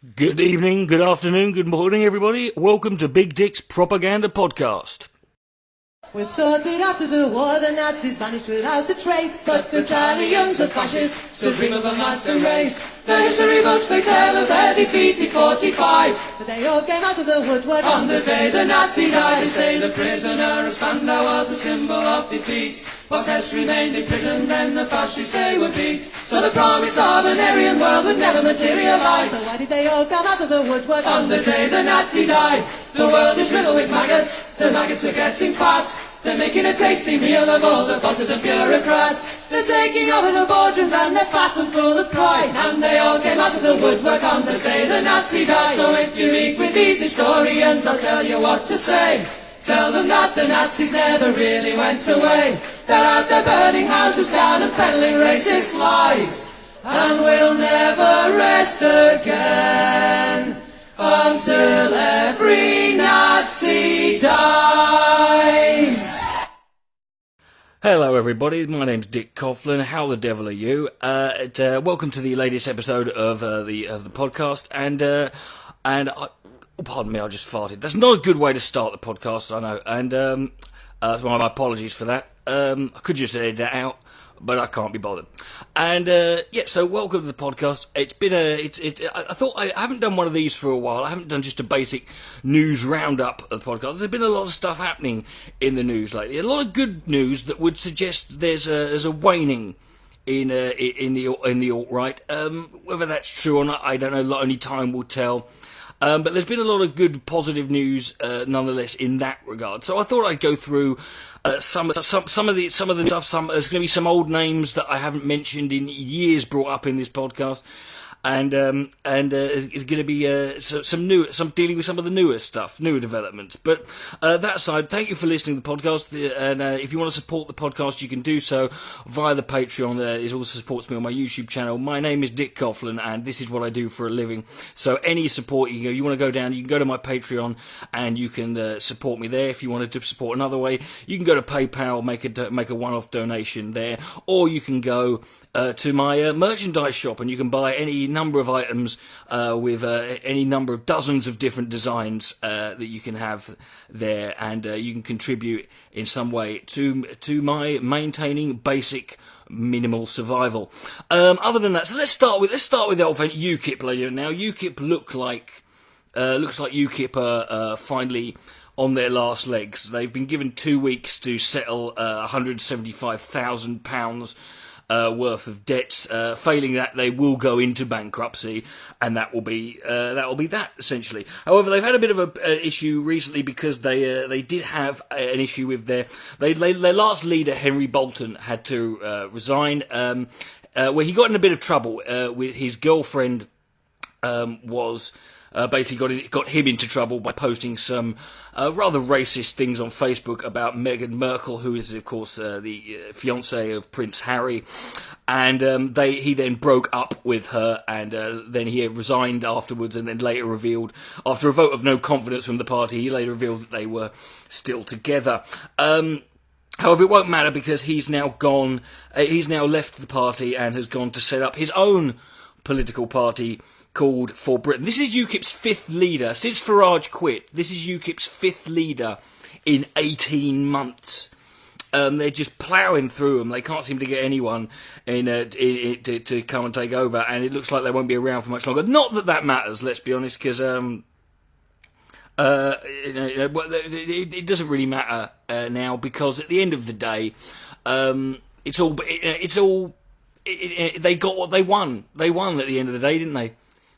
Good evening, good afternoon, good morning, everybody. Welcome to Big Dick's Propaganda Podcast. We're taught that after the war the Nazis vanished without a trace, but battalions of fascists still dream of a master race. The history books they tell of their defeat in 45, but they all came out of the woodwork on the day the Nazi died. They say the prisoner of Spandau was a symbol of defeat. Whilst Hess remained in prison, then the fascists they were beat. So the promise of an Aryan world would never materialise. So why did they all come out of the woodwork on the day the Nazi died? The world is riddled with maggots, the maggots are getting fat. They're making a tasty meal of all the bosses and bureaucrats. They're taking over the boardrooms and they're fat and full of pride. And they all came out of the woodwork on the day the Nazi died. So if you meet with these historians, I'll tell you what to say. Tell them that the Nazis never really went away. They're out there burning houses down and peddling racist lies. And we'll never rest again until every Nazi dies. Hello everybody, my name's Dick Coughlan. How the devil are you? Welcome to the latest episode of the podcast, and pardon me, I just farted. That's not a good way to start the podcast, I know, and so my apologies for that. I could just edit that out, but I can't be bothered. And so welcome to the podcast. It's been I thought I haven't done one of these for a while. I haven't done just a basic news roundup of the podcast. There's been a lot of stuff happening in the news lately. A lot of good news that would suggest there's a waning in the alt-right. Whether that's true or not, I don't know. Only time will tell. But there's been a lot of good, positive news, nonetheless, in that regard. So I thought I'd go through some of the stuff. There's going to be some old names that I haven't mentioned in years brought up in this podcast, and it's going to be some dealing with some of the newer developments. But that aside, thank you for listening to the podcast. And if you want to support the podcast, you can do so via the Patreon. It also supports me on my YouTube channel. My name is Dick Coughlan, and this is what I do for a living. So any support you want to go down, you can go to my Patreon and you can support me there. If you wanted to support another way, you can go to PayPal, make a one-off donation there, or you can go to my merchandise shop, and you can buy any number of items with any number of dozens of different designs that you can have there, and you can contribute in some way to my maintaining basic minimal survival. Other than that, so let's start with the old UKIP later. Now UKIP looks like UKIP are finally on their last legs. They've been given 2 weeks to settle £175,000 worth of debts. Failing that, they will go into bankruptcy, and that will be that essentially. However, they've had a bit of an issue recently because they did have an issue with their last leader, Henry Bolton, had to resign, where he got in a bit of trouble with his girlfriend. Basically got him into trouble by posting some rather racist things on Facebook about Meghan Markle, who is, of course, the fiancée of Prince Harry. And he then broke up with her, and then he resigned afterwards, and then later revealed, after a vote of no confidence from the party, he later revealed that they were still together. However, it won't matter because he's now gone. He's now left the party and has gone to set up his own political party called For Britain. This is UKIP's fifth leader. Since Farage quit, this is UKIP's fifth leader in 18 months. They're just ploughing through them. They can't seem to get anyone to come and take over, and it looks like they won't be around for much longer. Not that matters, let's be honest, because it doesn't really matter now, because at the end of the day, they got what they won. They won at the end of the day, didn't they?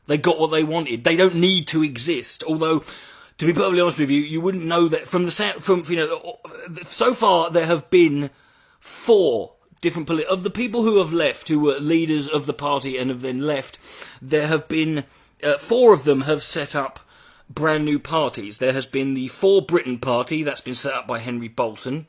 They got what they wanted. They don't need to exist. Although, to be perfectly honest with you, you wouldn't know that from so far there have been 4 different of the people who have left, who were leaders of the party and have then left. There have been 4 of them have set up brand new parties. There has been the For Britain Party, that's been set up by Henry Bolton.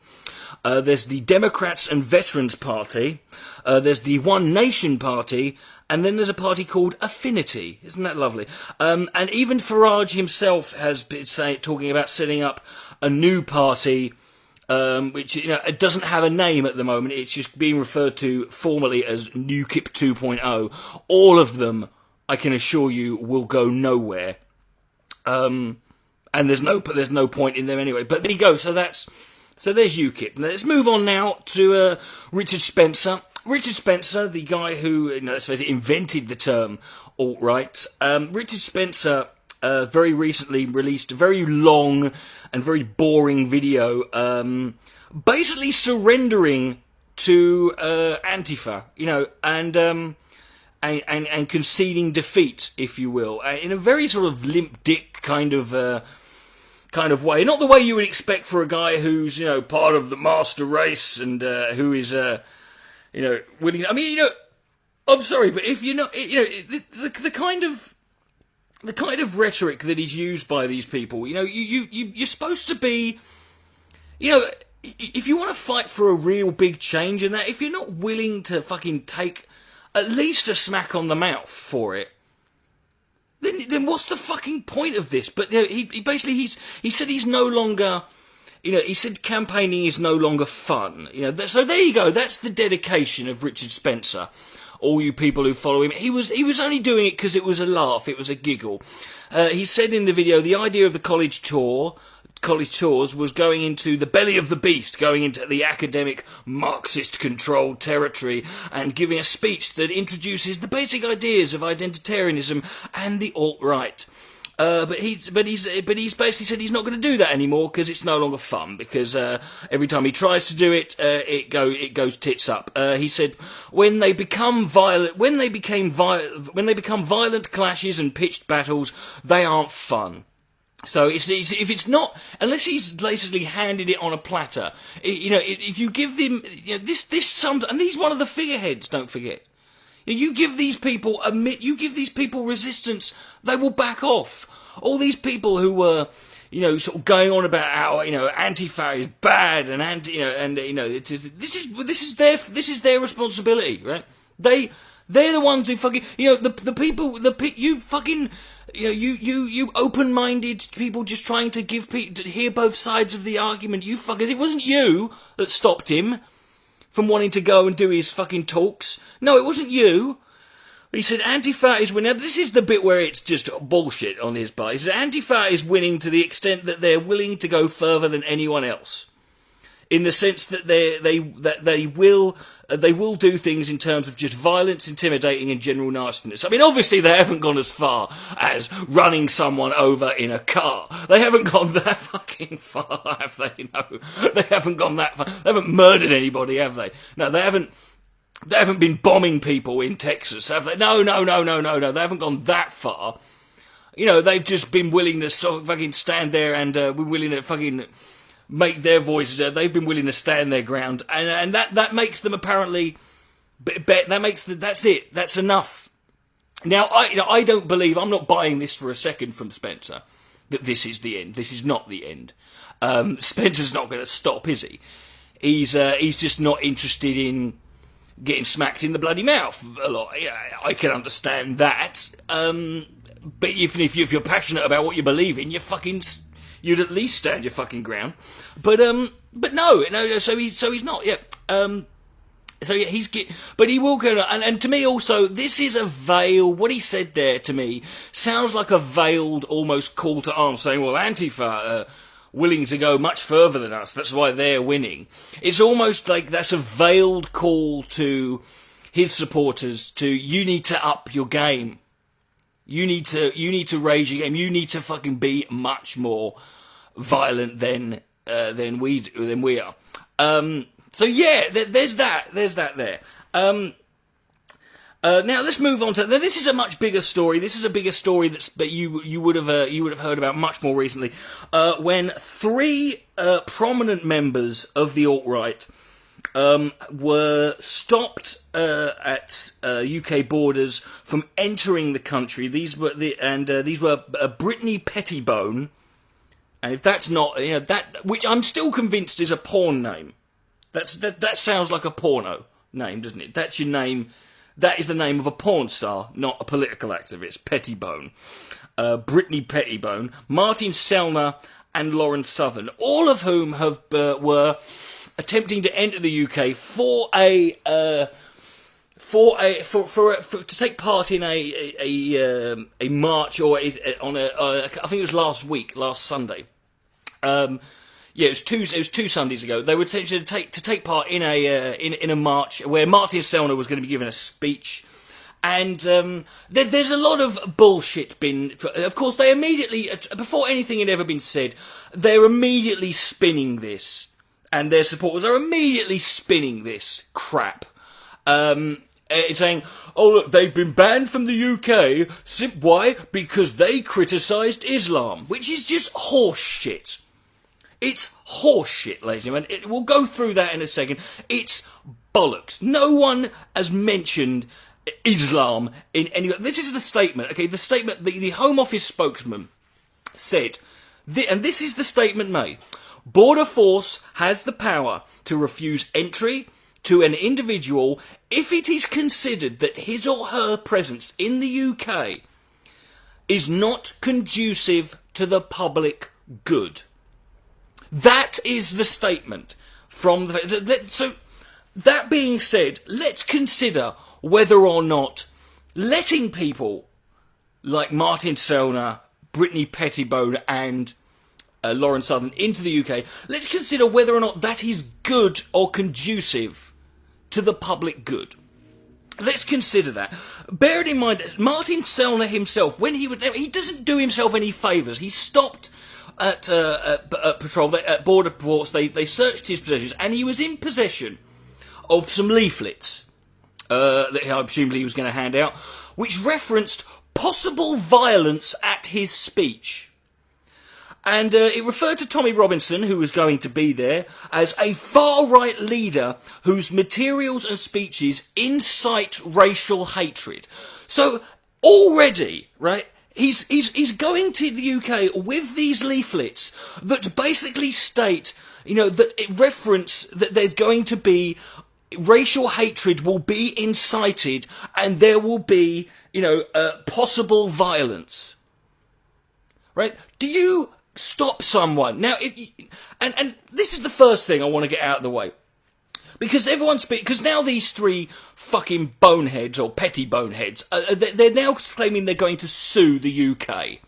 There's the Democrats and Veterans Party. There's the One Nation Party. And then there's a party called Affinity. Isn't that lovely? And even Farage himself has been talking about setting up a new party, which it doesn't have a name at the moment. It's just being referred to formally as UKIP 2.0. All of them I can assure you, will go nowhere. And there's no point in them anyway. But there you go. So there's UKIP. Now, let's move on now to Richard Spencer. Richard Spencer, the guy who, let's face it, invented the term alt-right. Richard Spencer very recently released a very long and very boring video, basically surrendering to Antifa, and conceding defeat, if you will, in a very sort of limp dick kind of way. Not the way you would expect for a guy who's, part of the master race and who is, willing. I mean, I'm sorry, but if you're not, the kind of rhetoric that is used by these people, you're supposed to be, if you want to fight for a real big change in that, if you're not willing to fucking take at least a smack on the mouth for it, then what's the fucking point of this? But he basically he said he's no longer, he said campaigning is no longer fun. So there you go. That's the dedication of Richard Spencer. All you people who follow him, he was only doing it because it was a laugh, it was a giggle. He said in the video the idea of the college tours was going into the belly of the beast, going into the academic Marxist-controlled territory and giving a speech that introduces the basic ideas of identitarianism and the alt-right. But he's basically said he's not going to do that anymore because it's no longer fun. Because every time he tries to do it, it goes tits up. He said when they become violent clashes and pitched battles, they aren't fun. So if it's not, unless he's basically handed it on a platter, if you give them and he's one of the figureheads. Don't forget. You give these people resistance, they will back off. All these people who were, sort of going on about how, Antifa is bad and this is their responsibility, right? They're the ones who fucking, you open-minded people just trying to give people to hear both sides of the argument. You fuckers, it wasn't you that stopped him from wanting to go and do his fucking talks. No, it wasn't you. He said Antifa is winning. This is the bit where it's just bullshit on his part. He said Antifa is winning to the extent that they're willing to go further than anyone else, in the sense that they will do things in terms of just violence, intimidating, and general nastiness. I mean, obviously they haven't gone as far as running someone over in a car. They haven't gone that fucking far, have they? No, they haven't gone that far. They haven't murdered anybody, have they? No, they haven't. They haven't been bombing people in Texas, have they? No. They haven't gone that far. They've just been willing to fucking stand there and we're willing to fucking make their voices heard. They've been willing to stand their ground, and that makes them apparently. That's it. That's enough. Now, I don't believe. I'm not buying this for a second from Spencer that this is the end. This is not the end. Spencer's not going to stop, is he? He's just not interested in getting smacked in the bloody mouth a lot. Yeah, I can understand that. But if you're passionate about what you believe in, you'd at least stand your fucking ground. But no. So he's not. Yeah. But he will go. And to me also, this is a veil. What he said there to me sounds like a veiled, almost call to arms, saying, "Well, Antifa willing to go much further than us. That's why they're winning." It's almost like that's a veiled call to his supporters to, you need to up your game. You need to raise your game. You need to fucking be much more violent than we are. So yeah, there's that there. Now let's move on to. This is a much bigger story. This is a bigger story that you would have heard about much more recently, when three prominent members of the alt-right were stopped at UK borders from entering the country. These were Brittany Pettibone, and if that's not that, which I'm still convinced is a porn name. That sounds like a porno name, doesn't it? That's your name. That is the name of a porn star, not a political activist. Pettibone. Brittany Pettibone, Martin Sellner, and Lauren Southern, all of whom were attempting to enter the UK for a to take part in a march or on I think it was last Sunday. Yeah, it was two Sundays ago. They were to take part in a march where Martin Sellner was going to be giving a speech, and there's a lot of bullshit been. Of course, they immediately, before anything had ever been said, they're immediately spinning this, and their supporters are immediately spinning this crap. It's saying, oh look, they've been banned from the UK. Why? Because they criticised Islam, which is just horse shit. It's horseshit, ladies and gentlemen. We'll go through that in a second. It's bollocks. No one has mentioned Islam in any... This is the statement, okay? The statement, the Home Office spokesman said, and this is the statement made, Border Force has the power to refuse entry to an individual if it is considered that his or her presence in the UK is not conducive to the public good. That is the statement from the... So, that being said, let's consider whether or not letting people like Martin Sellner, Brittany Pettibone and Lauren Southern into the UK, let's consider whether or not that is good or conducive to the public good. Let's consider that. Bearing in mind, Martin Sellner himself, when he doesn't do himself any favours. He stopped at patrol, at Border Force, they searched his possessions, and he was in possession of some leaflets that I presumed he was going to hand out, which referenced possible violence at his speech. And it referred to Tommy Robinson, who was going to be there, as a far-right leader whose materials and speeches incite racial hatred. So, already, right, He's going to the UK with these leaflets that basically state, that it reference that there's going to be racial hatred will be incited and there will be, possible violence. Right? Do you stop someone? Now, and this is the first thing I want to get out of the way. Because because now these three fucking boneheads, or petty boneheads, they're now claiming they're going to sue the UK.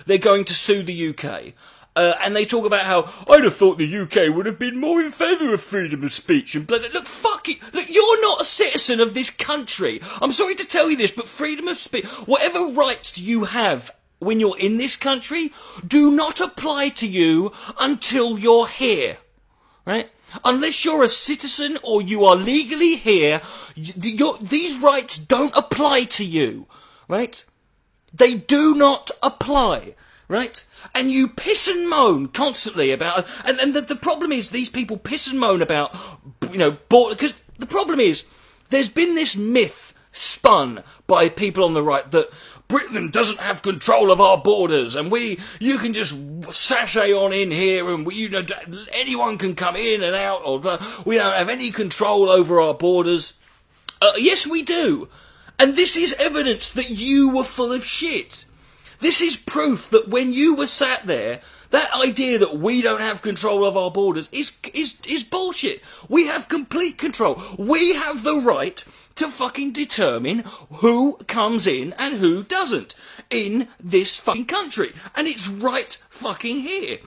They're going to sue the UK. And they talk about how, I'd have thought the UK would have been more in favour of freedom of speech and blah, blah. Look, fuck it. Look, you're not a citizen of this country. I'm sorry to tell you this, but freedom of speech, whatever rights you have when you're in this country, do not apply to you until you're here. Right? Unless you're a citizen or you are legally here, these rights don't apply to you, right? They do not apply, right? And you piss and moan constantly about... And the problem is these people piss and moan about, because the problem is there's been this myth spun by people on the right that Britain doesn't have control of our borders, and you can just sashay on in here, and anyone can come in and out, or we don't have any control over our borders. Yes, we do, and this is evidence that you were full of shit. This is proof that when you were sat there, that idea that we don't have control of our borders is bullshit. We have complete control. We have the right to fucking determine who comes in and who doesn't in this fucking country. And it's right fucking here.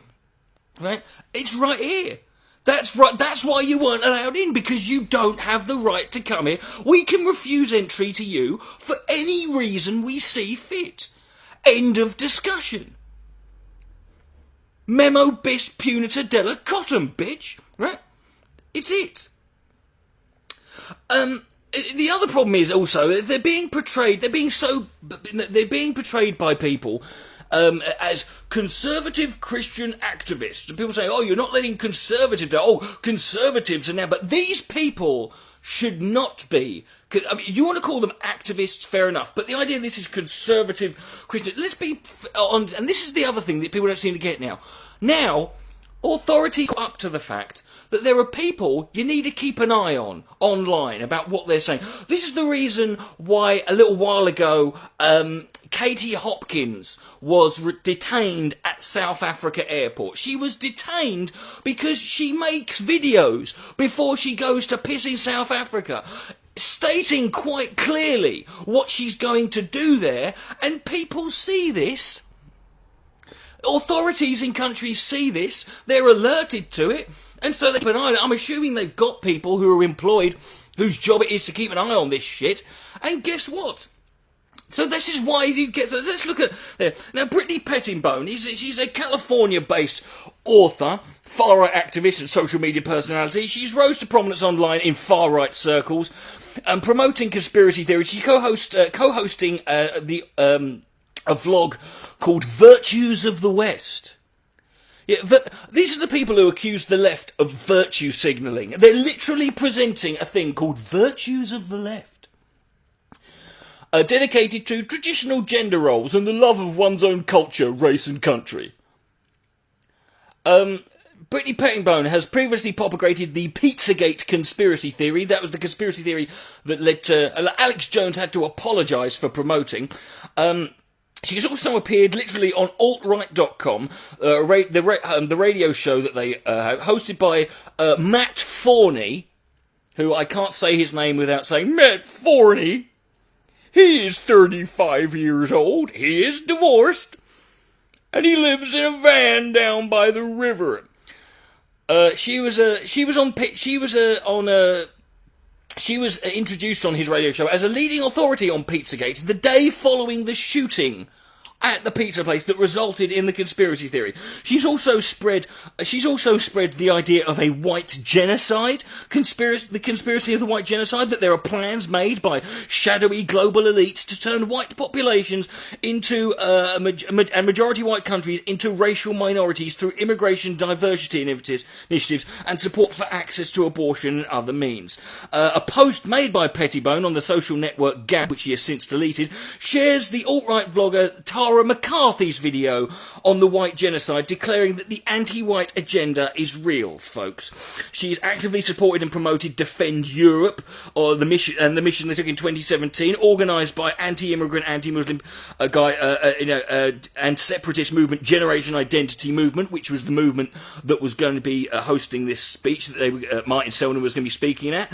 Right? It's right here. That's right. That's why you weren't allowed in, because you don't have the right to come here. We can refuse entry to you for any reason we see fit. End of discussion. Memo bis punita della cotton, bitch. Right? It's it. The other problem is also they're being portrayed by people as conservative Christian activists. And people say, oh, you're not letting conservatives out. Oh, conservatives are now. But these people should not be. I mean, you want to call them activists, fair enough. But the idea this is conservative Christian. Let's be on. And this is the other thing that people don't seem to get now. Now, authorities are up to the fact that there are people you need to keep an eye on online about what they're saying. This is the reason why a little while ago Katie Hopkins was detained at South Africa airport. She was detained because she makes videos before she goes to piss in South Africa. stating quite clearly what she's going to do there, and people see this. Authorities in countries see this, they're alerted to it, and so they keep an eye on it. I'm assuming they've got people who are employed whose job it is to keep an eye on this shit, and guess what? So this is why you get... Let's look at... There. Now, Brittany Pettibone, she's a California-based author, far-right activist and social media personality. She's rose to prominence online in far-right circles, promoting conspiracy theories. She's co-hosting a vlog called Virtues of the West. Yeah, these are the people who accuse the left of virtue signalling. They're literally presenting a thing called Virtues of the Left. Dedicated to traditional gender roles and the love of one's own culture, race and country. Brittany Pettibone has previously propagated the Pizzagate conspiracy theory. That was the conspiracy theory that led to... Alex Jones had to apologise for promoting. She's also appeared literally on altright.com, the radio show that they have, hosted by Matt Forney, who I can't say his name without saying Matt Forney. He is 35 years old, he is divorced, and he lives in a van down by the river. She was introduced on his radio show as a leading authority on Pizzagate the day following the shooting at the pizza place that resulted in the conspiracy theory. She's also spread the idea of a white genocide, the conspiracy of the white genocide, that there are plans made by shadowy global elites to turn white populations into, and majority white countries into racial minorities through immigration diversity initiatives and support for access to abortion and other means. A post made by Pettibone on the social network Gab, which she has since deleted, shares the alt-right vlogger Tara McCarthy's video on the white genocide, declaring that the anti-white agenda is real, folks. She's actively supported and promoted Defend Europe, or the mission they took in 2017, organised by anti-immigrant, anti-Muslim and separatist movement Generation Identity Movement, which was the movement that was going to be hosting this speech that Martin Selden was going to be speaking at.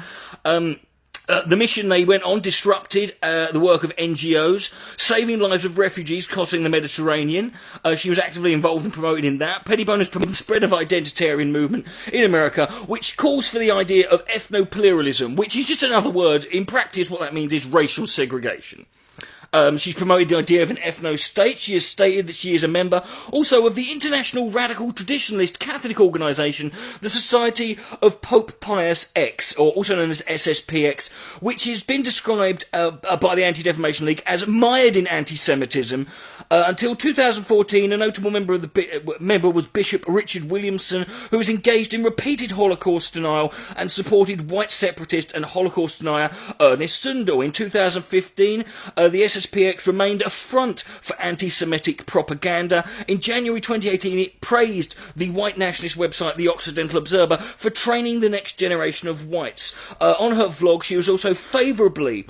The mission, they went on, disrupted the work of NGOs, saving lives of refugees crossing the Mediterranean. She was actively involved in promoting that. Pettibone has promoted the spread of identitarian movement in America, which calls for the idea of ethno-pluralism, which is just another word. In practice, what that means is racial segregation. She's promoted the idea of an ethno-state. She has stated that she is a member also of the International Radical Traditionalist Catholic organisation, the Society of Pope Pius X, or also known as SSPX, which has been described by the Anti-Defamation League as mired in anti-Semitism. Until 2014, a notable member was Bishop Richard Williamson, who was engaged in repeated Holocaust denial and supported white separatist and Holocaust denier Ernest Sundell. In 2015, the SSPX remained a front for anti-Semitic propaganda. In January 2018, it praised the white nationalist website The Occidental Observer for training the next generation of whites. On her vlog, she was also favourably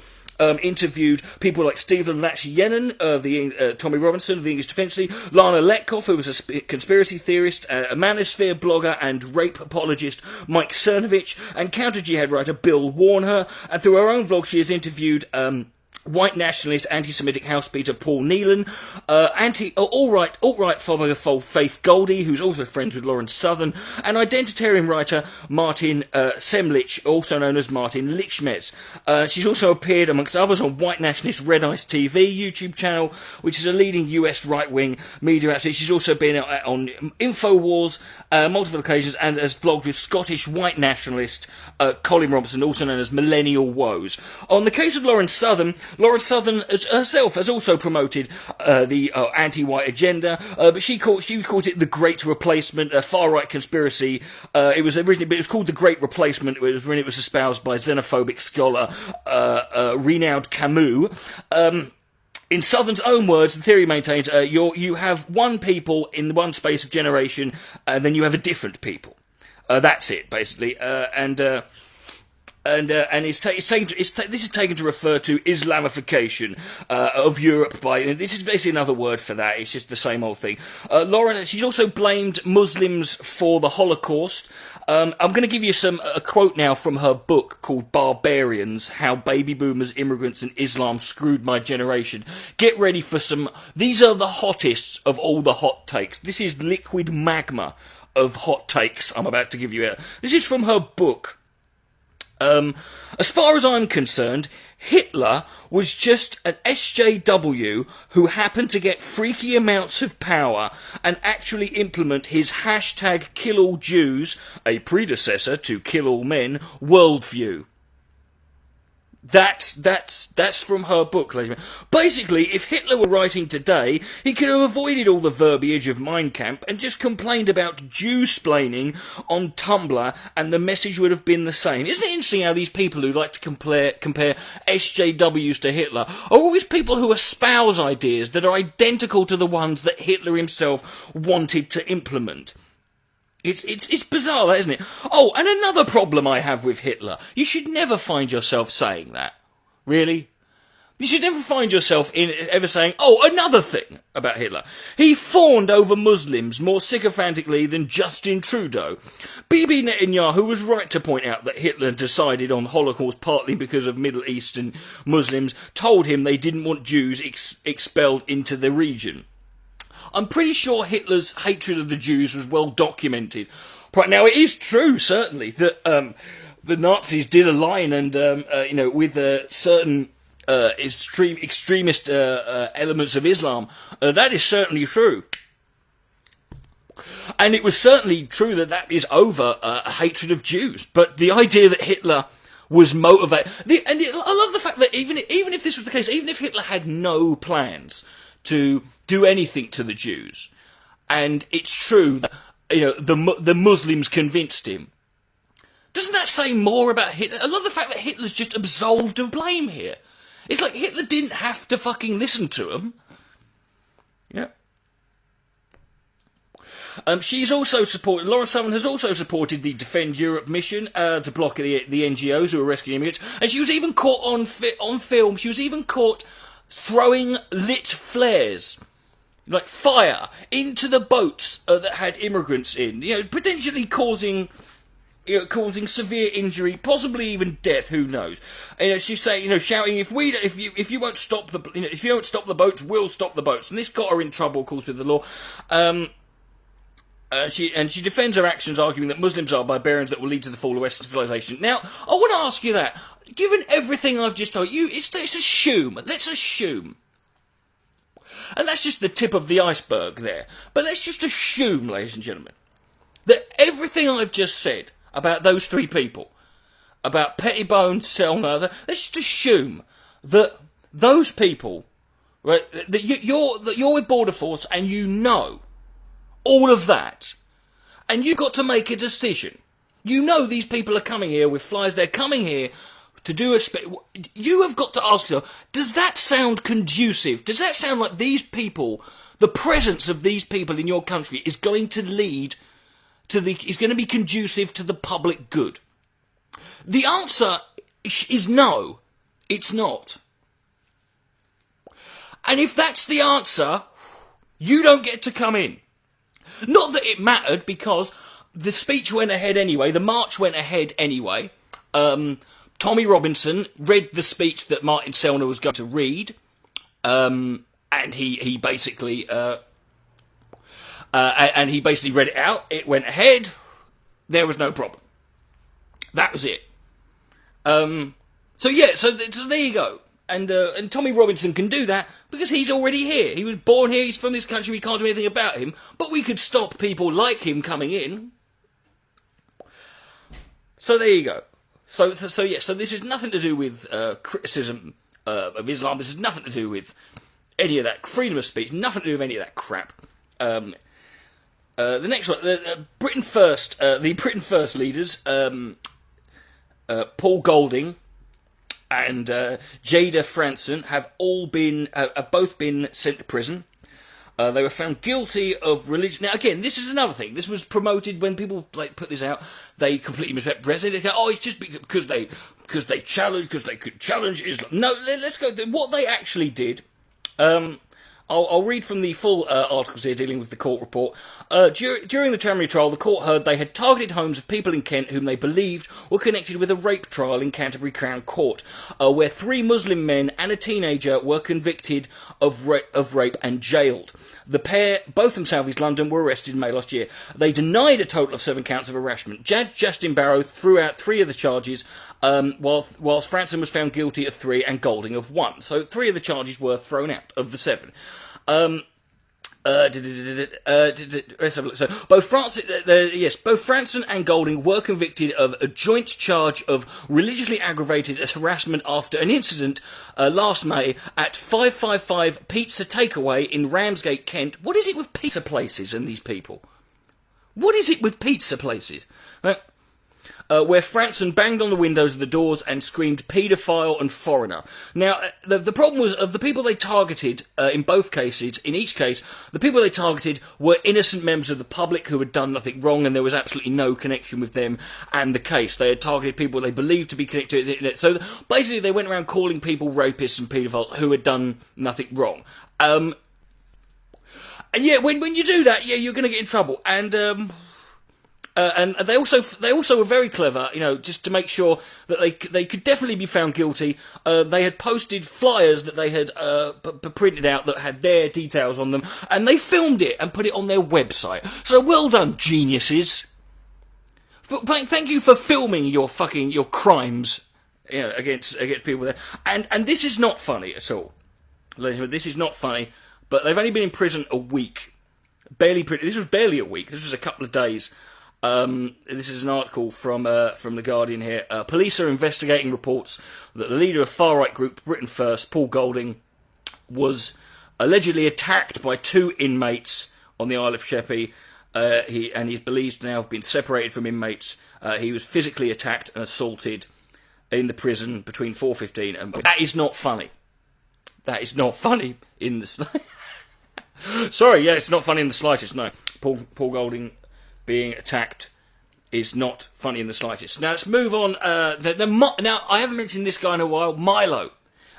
interviewed people like Stephen Latch-Yenon, Tommy Robinson of the English Defence League, Lana Letkoff, who was a conspiracy theorist, a manosphere blogger and rape apologist Mike Cernovich, and counter-jihad writer Bill Warner. And through her own vlog, she has interviewed white nationalist, anti-Semitic housebeater Paul Nealon, alt-right follower Faith Goldie, who's also friends with Lawrence Southern, and identitarian writer Martin Semlich, also known as Martin Lichmetz. She's also appeared, amongst others, on white nationalist Red Ice TV YouTube channel, which is a leading US right-wing media outlet. She's also been on InfoWars multiple occasions and has vlogged with Scottish white nationalist Colin Robinson, also known as Millennial Woes. On the case of Lawrence Southern herself has also promoted the anti-white agenda, but she called it the Great Replacement, a far-right conspiracy. It was called the Great Replacement when it was espoused by xenophobic scholar Renaud Camus. In Southern's own words, the theory maintains you have one people in one space of generation, and then you have a different people. That's it, basically. This is taken to refer to Islamification of Europe this is basically another word for that. It's just the same old thing. Lauren, she's also blamed Muslims for the Holocaust, I'm going to give you a quote now from her book called Barbarians, How Baby Boomers, Immigrants and Islam Screwed My Generation. Get ready for these are the hottest of all the hot takes. This is liquid magma of hot takes I'm about to give you out. This is from her book. As far as I'm concerned, Hitler was just an SJW who happened to get freaky amounts of power and actually implement his hashtag kill all Jews, a predecessor to kill all men, worldview. That's from her book, ladies and gentlemen. Basically, if Hitler were writing today, he could have avoided all the verbiage of Mein Kampf and just complained about Jew-splaining on Tumblr, and the message would have been the same. Isn't it interesting how these people who like to compare SJWs to Hitler are always people who espouse ideas that are identical to the ones that Hitler himself wanted to implement? It's bizarre, that, isn't it? Oh, and another problem I have with Hitler. You should never find yourself saying that. Really? You should never find yourself ever saying, oh, another thing about Hitler. He fawned over Muslims more sycophantically than Justin Trudeau. Bibi Netanyahu was right to point out that Hitler decided on Holocaust partly because of Middle Eastern Muslims told him they didn't want Jews expelled into the region. I'm pretty sure Hitler's hatred of the Jews was well documented. Right now, it is true, certainly, that the Nazis did align and with certain extremist elements of Islam. That is certainly true. And it was certainly true that is over a hatred of Jews. But the idea that Hitler was motivated... I love the fact that even if this was the case, even if Hitler had no plans to do anything to the Jews, and it's true that the Muslims convinced him, doesn't that say more about Hitler? I love the fact that Hitler's just absolved of blame here. It's like Hitler didn't have to fucking listen to them. Yeah. She's also supported. Lawrence Southern has also supported the Defend Europe mission to block the NGOs who are rescuing immigrants, and she was even caught on film. She was even caught throwing lit flares, like fire, into the boats that had immigrants in, potentially causing severe injury, possibly even death. Who knows? She's saying, shouting, if you won't stop if you don't stop the boats, we'll stop the boats. And this got her in trouble, of course, with the law. She defends her actions, arguing that Muslims are barbarians that will lead to the fall of Western civilization. Now, I want to ask you that. Given everything I've just told you, let's assume, and that's just the tip of the iceberg there, but let's just assume, ladies and gentlemen, that everything I've just said about those three people, about Pettibone, Selner, let's just assume that those people, right, that you're with Border Force and you know all of that, and you've got to make a decision. You know these people are coming here with flyers, they're coming here to do you have got to ask yourself, does that sound conducive? Does that sound like these people, the presence of these people in your country is going to lead to is going to be conducive to the public good? The answer is no, it's not. And if that's the answer, you don't get to come in. Not that it mattered, because the speech went ahead anyway, the march went ahead anyway. Tommy Robinson read the speech that Martin Selner was going to read, and he basically read it out. It went ahead. There was no problem. That was it. So there you go. And Tommy Robinson can do that because he's already here. He was born here. He's from this country. We can't do anything about him. But we could stop people like him coming in. So there you go. So this is nothing to do with criticism of Islam. This has nothing to do with any of that freedom of speech. Nothing to do with any of that crap. The next one, the Britain First leaders, Paul Golding and Jada Franson have both been sent to prison. They were found guilty of religion. Now, again, this is another thing. This was promoted when people put this out. They completely misrepresented it. They go, oh, it's just because they could challenge Islam. No, let's go. What they actually did, I'll read from the full articles here dealing with the court report. During the Tammany trial, the court heard they had targeted homes of people in Kent whom they believed were connected with a rape trial in Canterbury Crown Court, where 3 Muslim men and a teenager were convicted of rape and jailed. The pair, both from South East London, were arrested in May last year. They denied a total of 7 counts of harassment. Judge Justin Barrow threw out 3 of the charges, whilst Franson was found guilty of 3 and Golding of 1. So 3 of the charges were thrown out of the 7. Let's have a look. So both Franson and Golding were convicted of a joint charge of religiously aggravated harassment after an incident last May at 555 Pizza Takeaway in Ramsgate, Kent. What is it with pizza places and these people? What is it with pizza places? Where Franson banged on the windows of the doors and screamed paedophile and foreigner. Now, the problem was, of the people they targeted, in both cases, in each case, the people they targeted were innocent members of the public who had done nothing wrong, and there was absolutely no connection with them and the case. They had targeted people they believed to be connected to the internet. So basically they went around calling people rapists and paedophiles who had done nothing wrong. And yeah, when you do that, yeah, you're going to get in trouble. And they also were very clever, just to make sure that they could definitely be found guilty. They had posted flyers that they had printed out that had their details on them, and they filmed it and put it on their website. So well done, geniuses! Thank you for filming your crimes, against people there. And this is not funny at all. This is not funny. But they've only been in prison a week. This was barely a week. This was a couple of days. This is an article from The Guardian here. Police are investigating reports that the leader of far-right group Britain First, Paul Golding, was allegedly attacked by 2 inmates on the Isle of Sheppey. He's believed to now have been separated from inmates. He was physically attacked and assaulted in the prison between 4:15 and... That is not funny. That is not funny in the... Sorry, yeah, it's not funny in the slightest, no. Paul Golding being attacked is not funny in the slightest. Now let's move on. Now I haven't mentioned this guy in a while, Milo,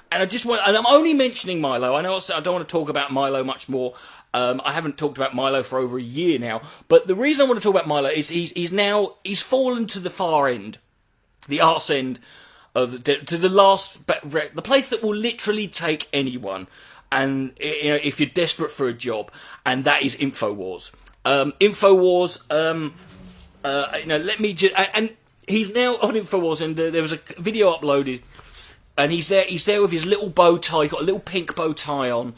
and I'm only mentioning Milo. I know I don't want to talk about Milo much more. I haven't talked about Milo for over a year now, but the reason I want to talk about Milo is he's fallen to the far end, the arse end of to the place that will literally take anyone, and if you're desperate for a job, and that is Infowars. Infowars, let me just... And he's now on Infowars, and there was a video uploaded, and he's there with his little bow tie, got a little pink bow tie on,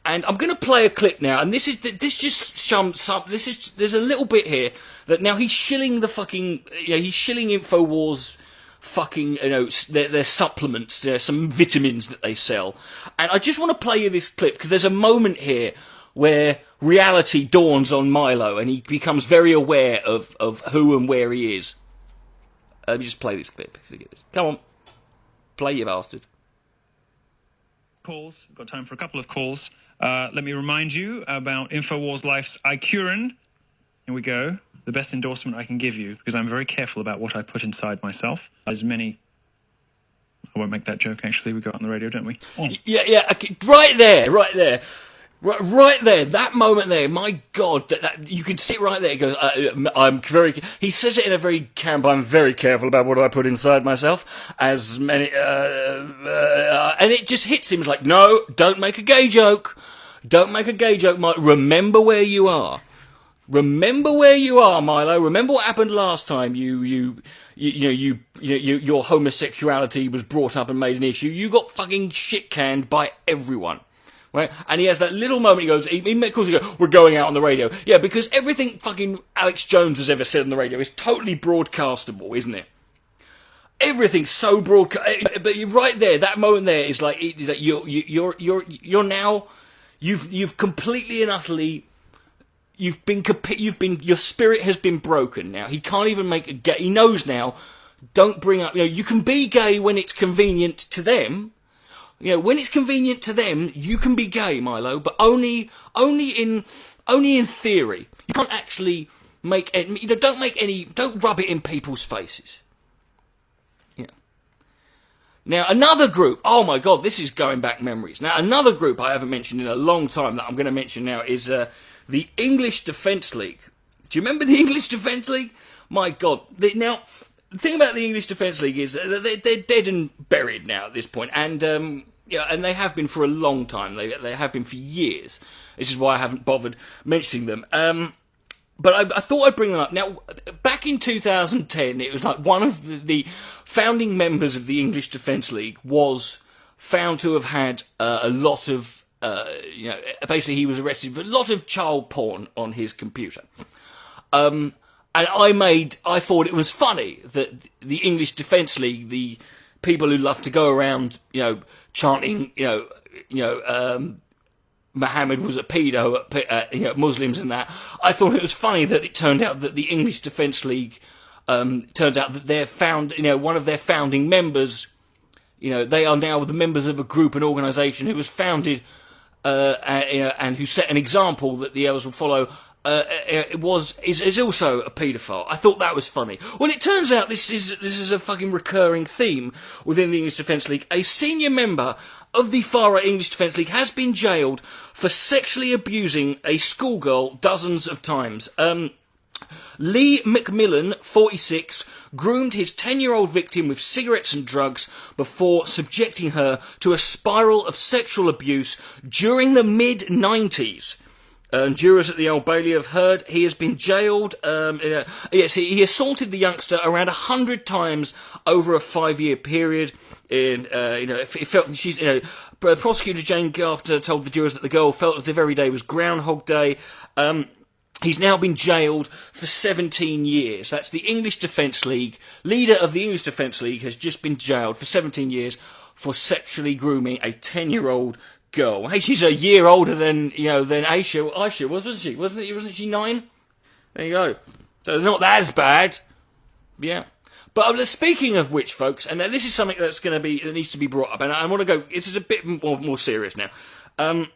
and I'm going to play a clip now, and there's a little bit here, that now he's shilling the fucking... he's shilling Infowars fucking, their supplements, some vitamins that they sell, and I just want to play you this clip, because there's a moment here where reality dawns on Milo and he becomes very aware of who and where he is. Let me just play this clip. Come on. Play, you bastard. Calls. Got time for a couple of calls. Let me remind you about Infowars Life's iCurin. Here we go. The best endorsement I can give you, because I'm very careful about what I put inside myself. As many... I won't make that joke, actually. We go out on the radio, don't we? Oh. Yeah. Okay. Right there. Right there, that moment there, my God, that you can see it right there. He goes, he says it in a very I'm very careful about what I put inside myself, as many, and it just hits him. It's like, no, don't make a gay joke. Don't make a gay joke, Milo. Remember where you are. Remember where you are, Milo. Remember what happened last time your homosexuality was brought up and made an issue. You got fucking shit canned by everyone. Right? And he has that little moment, he goes, of course he goes, we're going out on the radio. Yeah, because everything fucking Alex Jones has ever said on the radio is totally broadcastable, isn't it? Everything's so broadcast. But you're right there, that moment there is like, you're now, you've completely and utterly, your spirit has been broken now. He can't even make a gay, he knows now, don't bring up, you can be gay when it's convenient to them. When it's convenient to them, you can be gay, Milo, but only in theory. You can't actually make don't rub it in people's faces. Now, another group, oh my God, this is going back memories. Now, another group I haven't mentioned in a long time that I'm going to mention now is the English Defence League. Do you remember the English Defence League? My God. Now, the thing about the English Defence League is they're dead and buried now at this point, and and they have been for a long time. They have been for years. This is why I haven't bothered mentioning them. But I thought I'd bring them up. Now, back in 2010, it was like one of the founding members of the English Defence League was found to have had a lot of, basically he was arrested for a lot of child porn on his computer. And I thought it was funny that the English Defence League, the people who love to go around, chanting, Muhammad was a pedo at Muslims and that. I thought it was funny that it turned out that the English Defence League, turns out that they're one of their founding members, they are now the members of a group, an organisation who was founded, and who set an example that the others will follow, is also a paedophile. I thought that was funny. Well, it turns out this is a fucking recurring theme within the English Defence League. A senior member of the far-right English Defence League has been jailed for sexually abusing a schoolgirl dozens of times. Lee McMillan, 46, groomed his 10-year-old victim with cigarettes and drugs before subjecting her to a spiral of sexual abuse during the mid-90s. Jurors at the Old Bailey have heard he has been jailed. He assaulted the youngster around 100 times over a 5-year period. Prosecutor Jane Garter told the jurors that the girl felt as if every day was Groundhog Day. He's now been jailed for 17 years. That's the English Defence League. Leader of the English Defence League has just been jailed for 17 years for sexually grooming a 10-year-old girl. Hey, she's a year older than Aisha, wasn't she? Wasn't she 9? There you go. So it's not as bad. Yeah. But speaking of which, folks, and this is something that needs to be brought up, and I want to go. It's a bit more serious now. You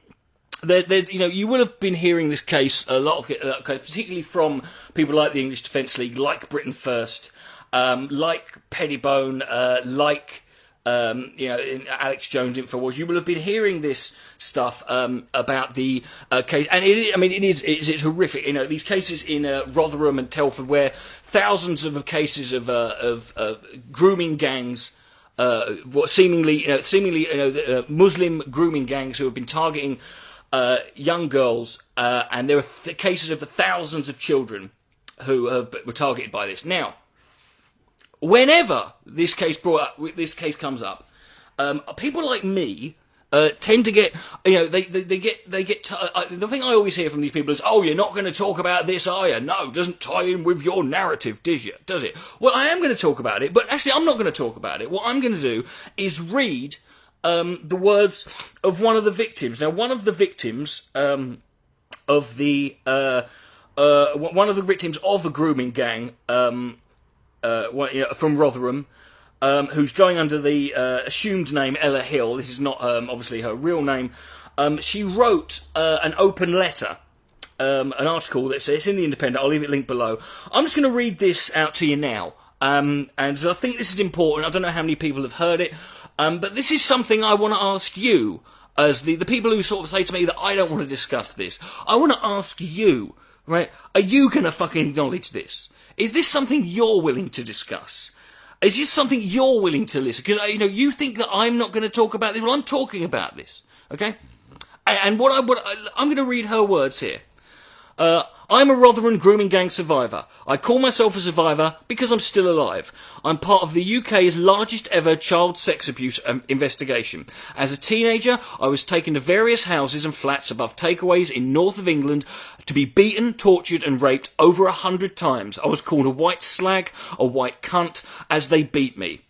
would have been hearing this case a lot, particularly from people like the English Defence League, like Britain First, like Pettibone, like in Alex Jones Infowars. You will have been hearing this stuff about the case, and it's horrific. These cases in Rotherham and Telford, where thousands of cases of grooming gangs. Seemingly Muslim grooming gangs who have been targeting young girls, and there are cases of the thousands of children who were targeted by this. Now, whenever this case comes up, people like me tend to get, the thing I always hear from these people is, "Oh, you're not going to talk about this, are you? No, it doesn't tie in with your narrative, does it?" Well, I am going to talk about it, but actually I'm not going to talk about it. What I'm going to do is read the words of one of the victims. Now, one of the victims of a grooming gang from Rotherham, who's going under the assumed name Ella Hill. This is not obviously her real name. She wrote an open letter, an article that says, it's in the Independent. I'll leave it linked below. I'm just going to read this out to you now, and I think this is important. I don't know how many people have heard it, but this is something I want to ask you, as the people who sort of say to me that I don't want to discuss this. I want to ask you, right? Are you going to fucking acknowledge this? Is this something you're willing to discuss? Is this something you're willing to listen? Because, you think that I'm not going to talk about this. Well, I'm talking about this, okay? And I'm going to read her words here. I'm a Rotherham grooming gang survivor. I call myself a survivor because I'm still alive. I'm part of the UK's largest ever child sex abuse investigation. As a teenager, I was taken to various houses and flats above takeaways in north of England to be beaten, tortured and raped over 100 times. I was called a white slag, a white cunt, as they beat me.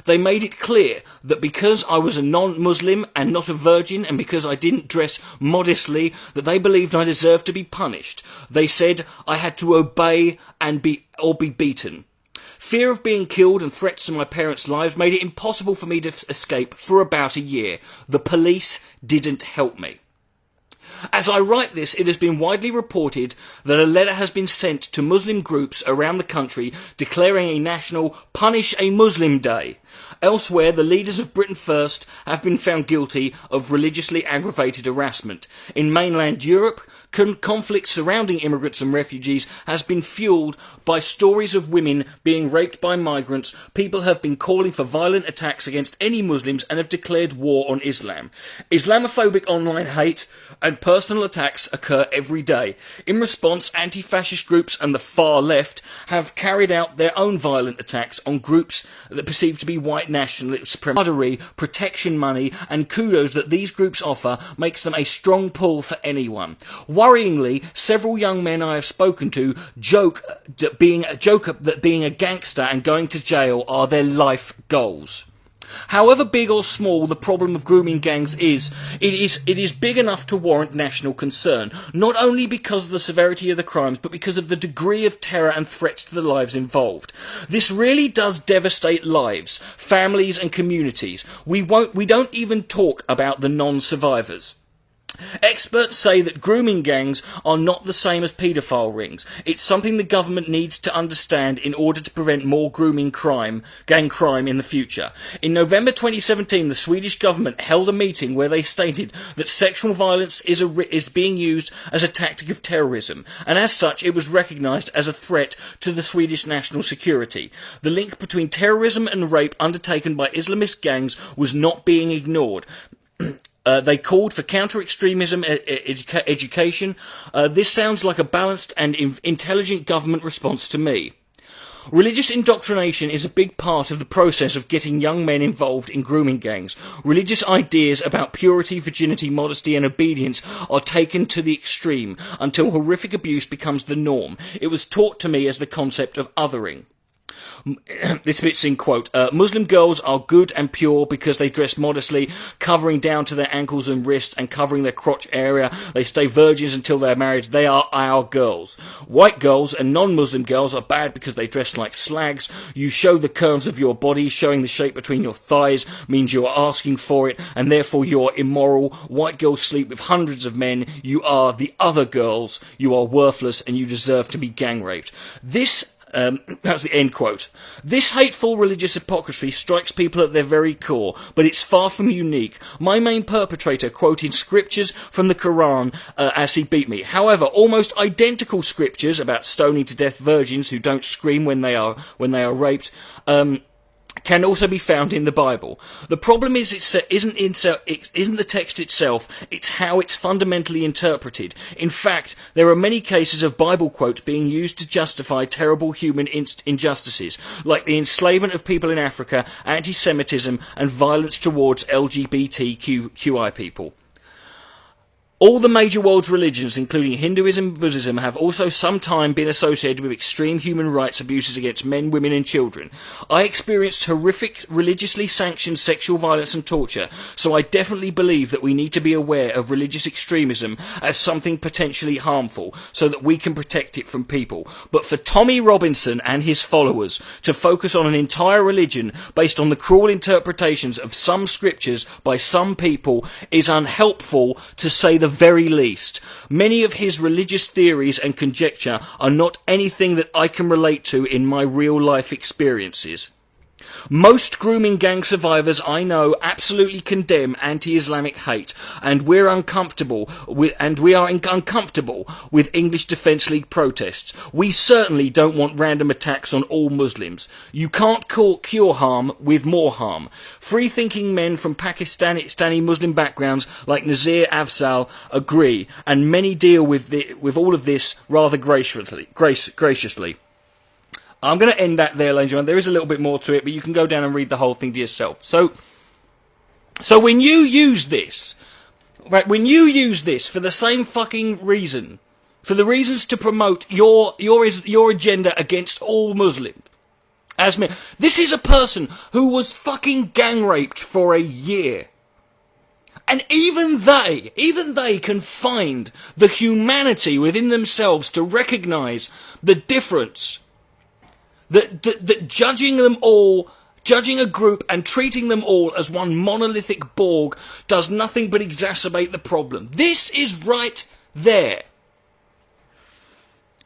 They made it clear that because I was a non-Muslim and not a virgin, and because I didn't dress modestly, that they believed I deserved to be punished. They said I had to obey and be beaten. Fear of being killed and threats to my parents' lives made it impossible for me to escape for about a year. The police didn't help me. As I write this, it has been widely reported that a letter has been sent to Muslim groups around the country declaring a national Punish a Muslim Day. Elsewhere, the leaders of Britain First have been found guilty of religiously aggravated harassment. In mainland Europe, conflict surrounding immigrants and refugees has been fueled by stories of women being raped by migrants. People have been calling for violent attacks against any Muslims and have declared war on Islam. Islamophobic online hate and personal attacks occur every day. In response, anti-fascist groups and the far left have carried out their own violent attacks on groups that perceive to be white nationalist supremacy, protection money, and kudos that these groups offer makes them a strong pull for anyone. Worryingly, several young men I have spoken to joke that being a gangster and going to jail are their life goals. However big or small the problem of grooming gangs is, it is big enough to warrant national concern, not only because of the severity of the crimes, but because of the degree of terror and threats to the lives involved. This really does devastate lives, families and communities. We don't even talk about the non-survivors. Experts say that grooming gangs are not the same as paedophile rings. It's something the government needs to understand in order to prevent more gang crime in the future. In November 2017, the Swedish government held a meeting where they stated that sexual violence is being used as a tactic of terrorism, and as such it was recognised as a threat to the Swedish national security. The link between terrorism and rape undertaken by Islamist gangs was not being ignored. They called for counter-extremism education. This sounds like a balanced and intelligent government response to me. Religious indoctrination is a big part of the process of getting young men involved in grooming gangs. Religious ideas about purity, virginity, modesty and obedience are taken to the extreme until horrific abuse becomes the norm. It was taught to me as the concept of othering. This bit's in quote, Muslim girls are good and pure because they dress modestly, covering down to their ankles and wrists and covering their crotch area. They stay virgins until they're married. They are our girls. White girls and non-Muslim girls are bad because they dress like slags. You show the curves of your body. Showing the shape between your thighs means you are asking for it, and therefore you are immoral. White girls sleep with hundreds of men. You are the other girls. You are worthless and you deserve to be gang raped. That's the end quote. This hateful religious hypocrisy strikes people at their very core, but it's far from unique. My main perpetrator quoted scriptures from the Quran as he beat me. However, almost identical scriptures about stoning to death virgins who don't scream when they are raped can also be found in the Bible. The problem is it isn't the text itself, it's how it's fundamentally interpreted. In fact, there are many cases of Bible quotes being used to justify terrible human injustices, like the enslavement of people in Africa, anti-Semitism, and violence towards LGBTQI people. All the major world religions, including Hinduism and Buddhism, have also sometime been associated with extreme human rights abuses against men, women and children. I experienced horrific, religiously sanctioned sexual violence and torture, so I definitely believe that we need to be aware of religious extremism as something potentially harmful, so that we can protect it from people. But for Tommy Robinson and his followers to focus on an entire religion based on the cruel interpretations of some scriptures by some people is unhelpful, to say the very least. Many of his religious theories and conjecture are not anything that I can relate to in my real life experiences. Most grooming gang survivors I know absolutely condemn anti-Islamic hate, and we are uncomfortable with English Defence League protests. We certainly don't want random attacks on all Muslims. You can't cure harm with more harm. Free-thinking men from Pakistani Muslim backgrounds like Nazir Afzal agree, and many deal with all of this rather graciously. I'm going to end that there, ladies and gentlemen. There is a little bit more to it, but you can go down and read the whole thing to yourself. So when you use this, right, when you use this for the same fucking reason, for the reasons to promote your agenda against all Muslims, as me, this is a person who was fucking gang raped for a year. And even they can find the humanity within themselves to recognise the difference. That judging a group and treating them all as one monolithic Borg does nothing but exacerbate the problem. This is right there.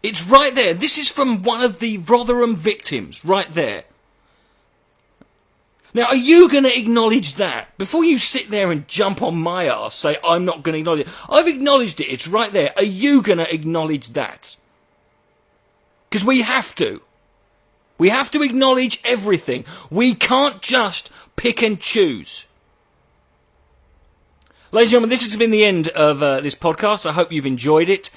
It's right there. This is from one of the Rotherham victims, right there. Now, are you going to acknowledge that? Before you sit there and jump on my arse, say, I'm not going to acknowledge it. I've acknowledged it. It's right there. Are you going to acknowledge that? Because we have to. We have to acknowledge everything. We can't just pick and choose. Ladies and gentlemen, this has been the end of this podcast. I hope you've enjoyed it.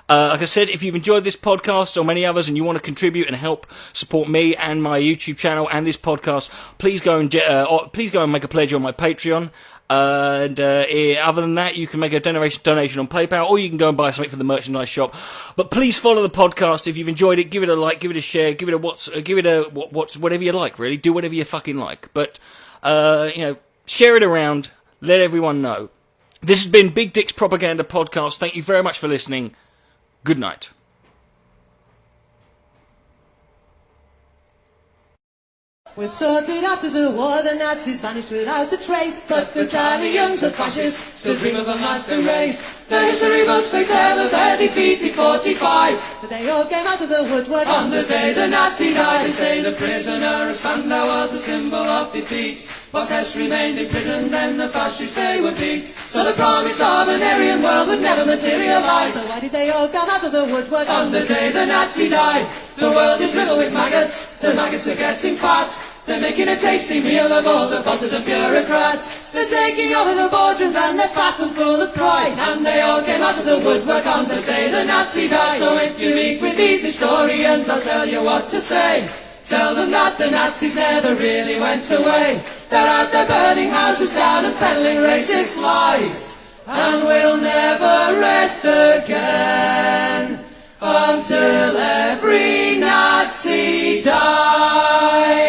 Like I said, if you've enjoyed this podcast or many others and you want to contribute and help support me and my YouTube channel and this podcast, please go and make a pledge on my Patreon. And other than that, you can make a donation on PayPal, or you can go and buy something from the merchandise shop. But please follow the podcast if you've enjoyed it. Give it a like, give it a share, give it a whatever you like. Really, do whatever you fucking like. But share it around. Let everyone know. This has been Big Dick's Propaganda Podcast. Thank you very much for listening. Good night. We're taught that after the war the Nazis vanished without a trace, but battalions of fascists still dream of a master race. The history books they tell of their defeat in 45, but they all came out of the woodwork on the day the Nazi died. They say the prisoner of Spandau was a symbol of defeat. What else remained in prison, then the fascists they were beat. So the promise of an Aryan world would never materialise. So why did they all come out of the woodwork on the day the Nazi died? The world is riddled with maggots, the maggots are getting fat. They're making a tasty meal of all the bosses and bureaucrats. They're taking over the boardrooms and they're fat and full of pride. And they all came out of the woodwork on the day the Nazi died. So if you meet with these historians, I'll tell you what to say. Tell them that the Nazis never really went away. They're out there burning houses down and peddling racist lies. And we'll never rest again until every Nazi dies.